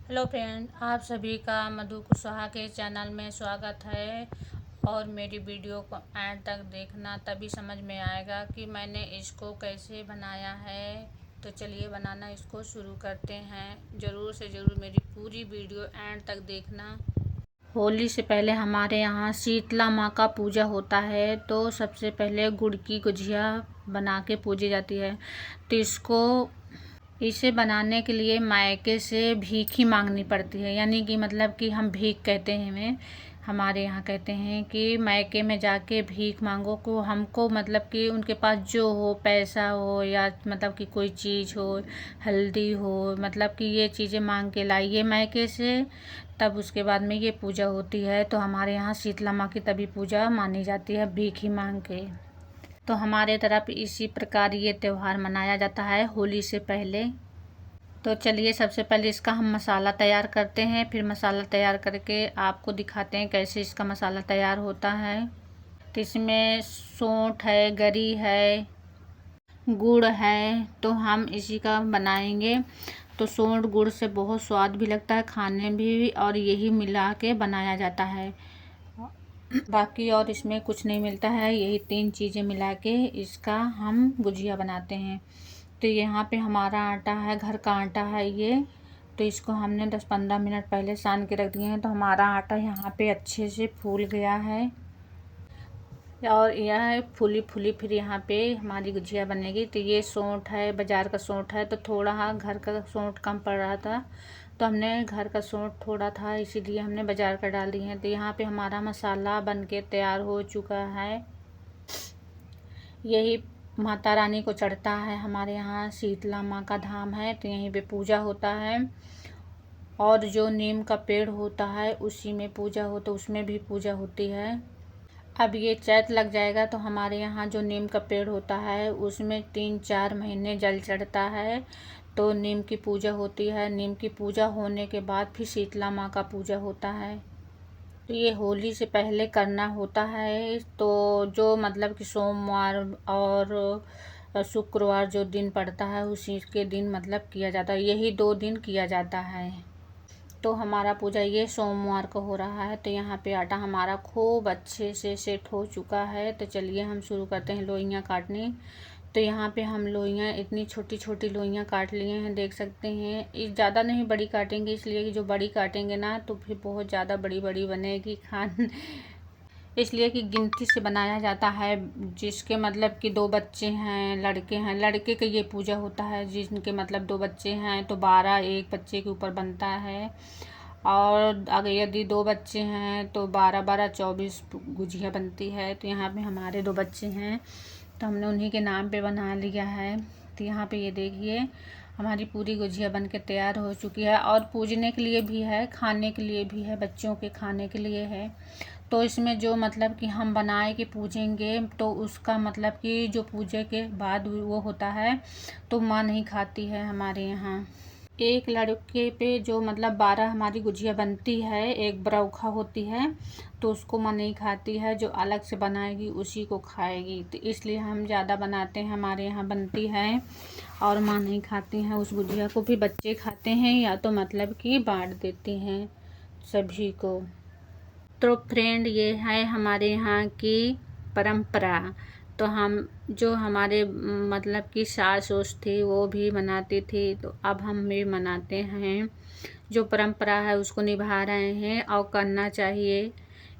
Hello friend, आप सभी का मधु कुशवाहा के चैनल में स्वागत है। और मेरी वीडियो को एंड तक देखना, तभी समझ में आएगा कि मैंने इसको कैसे बनाया है। तो चलिए बनाना इसको शुरू करते हैं। ज़रूर से ज़रूर मेरी पूरी वीडियो एंड तक देखना। होली से पहले हमारे यहाँ शीतला माँ का पूजा होता है, तो सबसे पहले गुड़ की गुजिया बना के पूजी जाती है। तो इसे बनाने के लिए मायके से भीख ही मांगनी पड़ती है, यानी कि मतलब कि हम भीख कहते हैं, हमारे यहाँ कहते हैं कि मायके में जाके भीख मांगो को हमको, मतलब कि उनके पास जो हो, पैसा हो या मतलब कि कोई चीज़ हो, हल्दी हो, मतलब कि ये चीज़ें मांग के लाइए मायके से। तब उसके बाद में ये पूजा होती है। तो हमारे यहाँ शीतला माँ की तभी पूजा मानी जाती है, भीख ही मांग के। तो हमारे तरफ इसी प्रकार ये त्यौहार मनाया जाता है होली से पहले। तो चलिए सबसे पहले इसका हम मसाला तैयार करते हैं, फिर मसाला तैयार करके आपको दिखाते हैं कैसे इसका मसाला तैयार होता है। तो इसमें सौंठ है, गरी है, गुड़ है, तो हम इसी का बनाएंगे। तो सौंठ गुड़ से बहुत स्वाद भी लगता है खाने भी, और यही मिला के बनाया जाता है। बाकी और इसमें कुछ नहीं मिलता है, यही तीन चीज़ें मिला के इसका हम गुजिया बनाते हैं। तो यहाँ पे हमारा आटा है, घर का आटा है ये। तो इसको हमने 10-15 मिनट पहले सान के रख दिए हैं। तो हमारा आटा यहाँ पे अच्छे से फूल गया है, और यह फूली फूली फिर यहाँ पे हमारी गुजिया बनेगी। तो ये सौंठ है, बाज़ार का सौंठ है, तो थोड़ा हाँ घर का सौंठ कम पड़ रहा था, तो हमने घर का सौंठ थोड़ा था, इसीलिए हमने बाज़ार का डाल दिए हैं। तो यहाँ पे हमारा मसाला बन के तैयार हो चुका है। यही माता रानी को चढ़ता है, हमारे यहाँ शीतला माँ का धाम है, तो यहीं पे पूजा होता है। और जो नीम का पेड़ होता है उसी में पूजा हो, तो उसमें भी पूजा होती है। अब ये चैत लग जाएगा तो हमारे यहाँ जो नीम का पेड़ होता है उसमें 3-4 महीने जल चढ़ता है, तो नीम की पूजा होती है। नीम की पूजा होने के बाद फिर शीतला माँ का पूजा होता है। तो ये होली से पहले करना होता है। तो जो मतलब कि सोमवार और शुक्रवार जो दिन पड़ता है उसी के दिन मतलब किया जाता है, यही 2 दिन किया जाता है। तो हमारा पूजा ये सोमवार को हो रहा है। तो यहाँ पे आटा हमारा खूब अच्छे से सेट हो चुका है। तो चलिए हम शुरू करते हैं लोइयाँ काटनी। तो यहाँ पे हम लोइयाँ इतनी छोटी छोटी लोइयाँ काट लिए हैं, देख सकते हैं। ये ज़्यादा नहीं बड़ी काटेंगे, इसलिए कि जो बड़ी काटेंगे ना तो फिर बहुत ज़्यादा बड़ी बड़ी बनेगी खान इसलिए कि गिनती से बनाया जाता है। जिसके मतलब कि 2 बच्चे हैं, लड़के हैं, लड़के का ये पूजा होता है। जिनके मतलब 2 बच्चे हैं तो 12 एक बच्चे के ऊपर बनता है। और अगर यदि 2 बच्चे हैं तो 12-12 24 गुजिया बनती है। तो यहाँ पे हमारे 2 बच्चे हैं, तो हमने उन्हीं के नाम पे बना लिया है। तो यहाँ पे ये देखिए हमारी पूरी गुजिया बन के तैयार हो चुकी है। और पूजने के लिए भी है, खाने के लिए भी है, बच्चों के खाने के लिए है। तो इसमें जो मतलब कि हम बनाए कि पूजेंगे, तो उसका मतलब कि जो पूजे के बाद वो होता है, तो माँ नहीं खाती है हमारे यहाँ। एक लड़के पे जो मतलब 12 हमारी गुजिया बनती है, एक बरौखा होती है, तो उसको माँ नहीं खाती है। जो अलग से बनाएगी उसी को खाएगी। तो इसलिए हम ज़्यादा बनाते हैं, हमारे यहाँ बनती है, और माँ नहीं खाती हैं उस गुजिया को। भी बच्चे खाते हैं या तो मतलब कि बांट देती हैं सभी को। तो फ्रेंड ये है हमारे यहाँ की परंपरा। तो हम जो हमारे मतलब कि सास उस थी वो भी मनाती थी, तो अब हम भी मनाते हैं। जो परंपरा है उसको निभा रहे हैं, और करना चाहिए।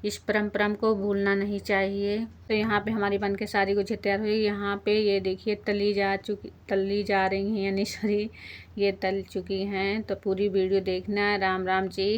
इस परंपरा को भूलना नहीं चाहिए। तो यहाँ पे हमारी बन के सारी गुजिया तैयार हुई। यहाँ पे ये देखिए तली जा रही हैं, यानी सॉरी ये तल चुकी हैं। तो पूरी वीडियो देखना। राम राम जी।